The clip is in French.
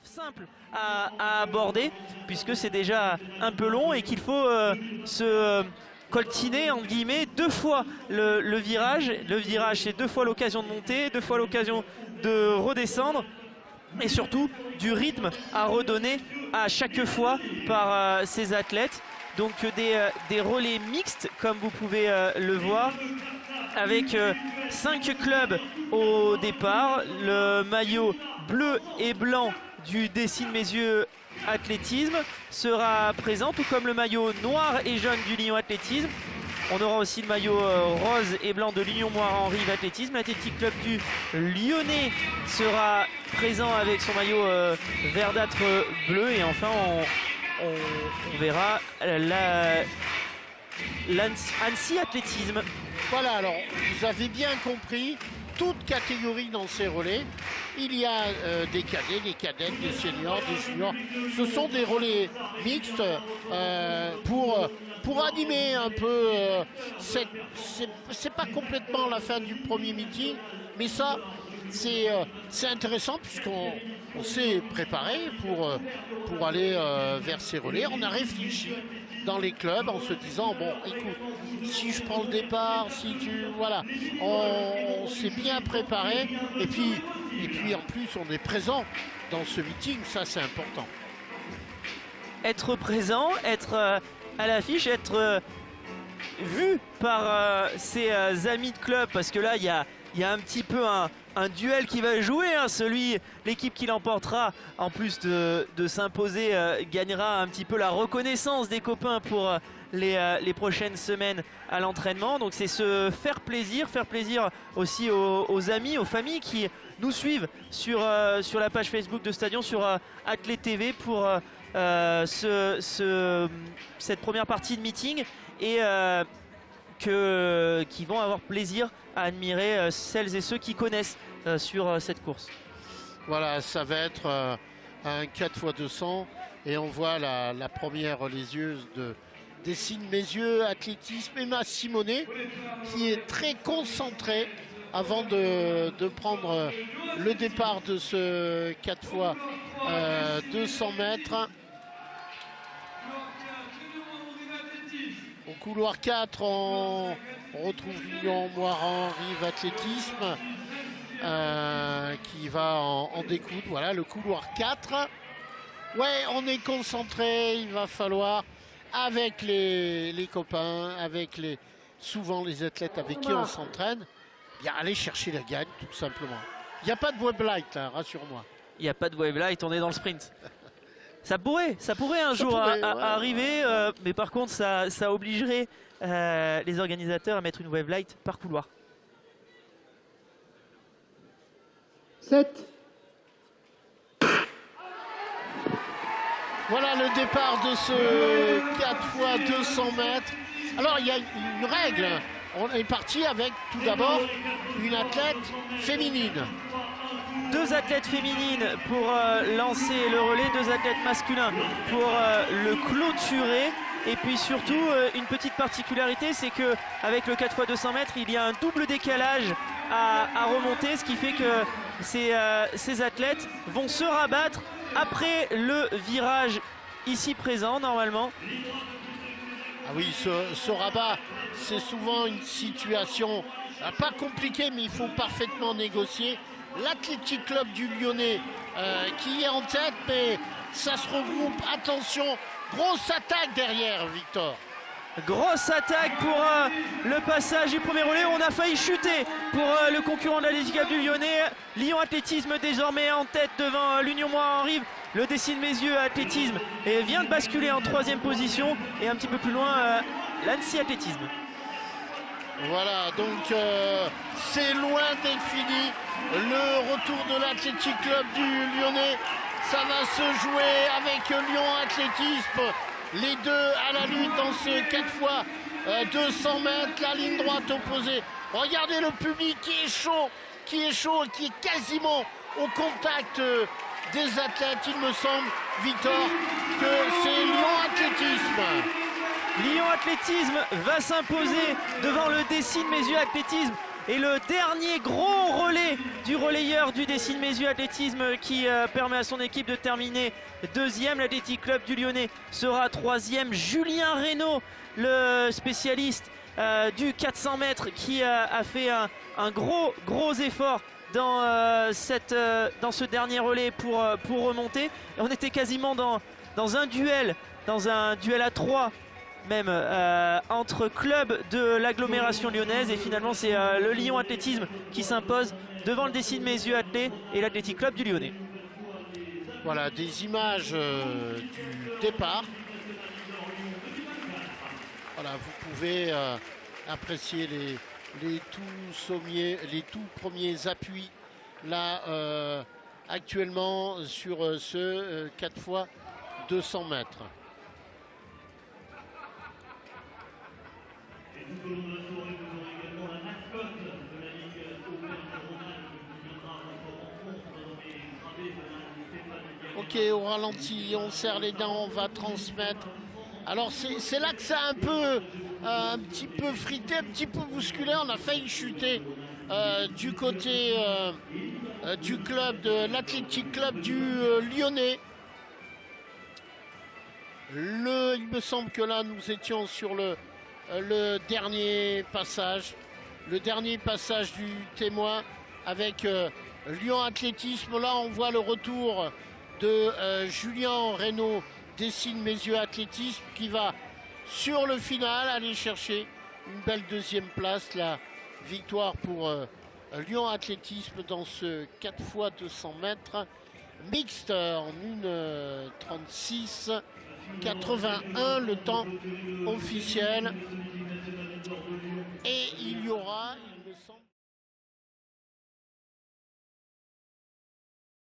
Simple à aborder puisque c'est déjà un peu long et qu'il faut se coltiner entre guillemets deux fois le virage. Le virage, c'est deux fois l'occasion de monter, deux fois l'occasion de redescendre et surtout du rythme à redonner à chaque fois par ces athlètes. Donc des relais mixtes comme vous pouvez le voir avec 5 clubs au départ. Le maillot bleu et blanc du Dessines-Meyzieu Athlétisme sera présent, tout comme le maillot noir et jaune du Lyon Athlétisme. On aura aussi le maillot rose et blanc de l'Union Moire-en-Rive Athlétisme. L'Athletic Club du Lyonnais sera présent avec son maillot verdâtre bleu. Et enfin, on verra l'Annecy Athlétisme. Voilà, alors vous avez bien compris, toute catégorie dans ces relais. Il y a des cadets, des cadettes, des seniors, des juniors. Ce sont des relais mixtes pour animer un peu. C'est pas complètement la fin du premier meeting, mais ça, c'est intéressant puisqu'on s'est préparé pour aller vers ces relais. On a réfléchi dans les clubs en se disant, bon, écoute, si je prends le départ, si tu... Voilà, on s'est bien préparé. Et puis en plus, on est présent dans ce meeting, ça c'est important. Être présent, être à l'affiche, être vu par ses amis de club, parce que là, il y a un petit peu un duel qui va jouer, hein. L'équipe qui l'emportera, en plus de s'imposer, gagnera un petit peu la reconnaissance des copains pour les prochaines semaines à l'entraînement. Donc c'est se faire plaisir aussi aux amis, aux familles qui nous suivent sur la page Facebook de Stadion, sur Athlète TV pour cette première partie de meeting et qui vont avoir plaisir à admirer celles et ceux qui connaissent sur cette course. Voilà, ça va être un 4x200 et on voit la première religieuse de Dessines-Meyzieu Athlétisme, Emma Simonet, qui est très concentrée avant de prendre le départ de ce 4x200 mètres. Au couloir 4, on retrouve Lyon Moire-en-Rive Athlétisme qui va en découdre. Voilà le couloir 4. Ouais, on est concentré, il va falloir, avec les copains, avec souvent les athlètes avec qui on s'entraîne, aller chercher la gagne tout simplement. Il n'y a pas de web light là, rassure-moi. Il n'y a pas de web light, on est dans le sprint. Ça pourrait un jour arriver, mais par contre ça obligerait les organisateurs à mettre une wave light par couloir. 7. Voilà le départ de ce 4x200 mètres. Alors il y a une règle. On est parti avec tout d'abord une athlète féminine. 2 athlètes féminines pour lancer le relais, 2 athlètes masculins pour le clôturer. Et puis surtout, une petite particularité, c'est qu'avec le 4x200 mètres, il y a un double décalage à remonter, ce qui fait que ces athlètes vont se rabattre après le virage ici présent, normalement. Ah oui, ce rabat, c'est souvent une situation pas compliquée, mais il faut parfaitement négocier. L'Athletic Club du Lyonnais qui est en tête, mais ça se regroupe. Attention, grosse attaque derrière, Victor. Grosse attaque pour le passage du premier relais. On a failli chuter pour le concurrent de l'Athletic Club du Lyonnais. Lyon Athlétisme désormais en tête devant l'Union Moire-en-Rive. Le Dessines-Meyzieu Athlétisme vient de basculer en 3e position. Et un petit peu plus loin, l'Annecy Athlétisme. Voilà, donc c'est loin d'être fini. Le retour de l'Athletic Club du Lyonnais, ça va se jouer avec Lyon Athlétisme. Les deux à la lutte dans ce 4x200 mètres, la ligne droite opposée. Regardez le public qui est chaud et qui est quasiment au contact des athlètes. Il me semble, Victor, que c'est Lyon Athlétisme. Lyon Athlétisme va s'imposer devant le Dessines-Meyzieu Athlétisme Et le dernier gros relais du relayeur du Dessines Mézieux Athlétisme qui permet à son équipe de terminer deuxième. L'Athletic Club du Lyonnais sera troisième. Julien Reynaud, le spécialiste du 400 mètres qui a fait un gros effort dans ce dernier relais pour remonter. Et on était quasiment dans un duel à 3 même entre clubs de l'agglomération lyonnaise, et finalement c'est le Lyon Athlétisme qui s'impose devant le Dessines Mézieux Athlé et l'Athletic Club du Lyonnais. Voilà des images du départ. Voilà, vous pouvez apprécier les tout premiers appuis là actuellement sur ce 4 x 200 mètres. Ok, au ralenti, on serre les dents, on va transmettre. Alors c'est là que ça a un petit peu frité, un petit peu bousculé. On a failli chuter du côté du club de l'Athletic Club du Lyonnais. Il me semble que là nous étions sur le dernier passage du témoin avec Lyon Athlétisme. Là on voit le retour de Julien Reynaud, Dessines Mézieux Athlétisme, qui va sur le final aller chercher une belle deuxième place. La victoire pour Lyon Athlétisme dans ce 4 x 200 mètres mixte en 1:36:81 le temps officiel. Et il y aura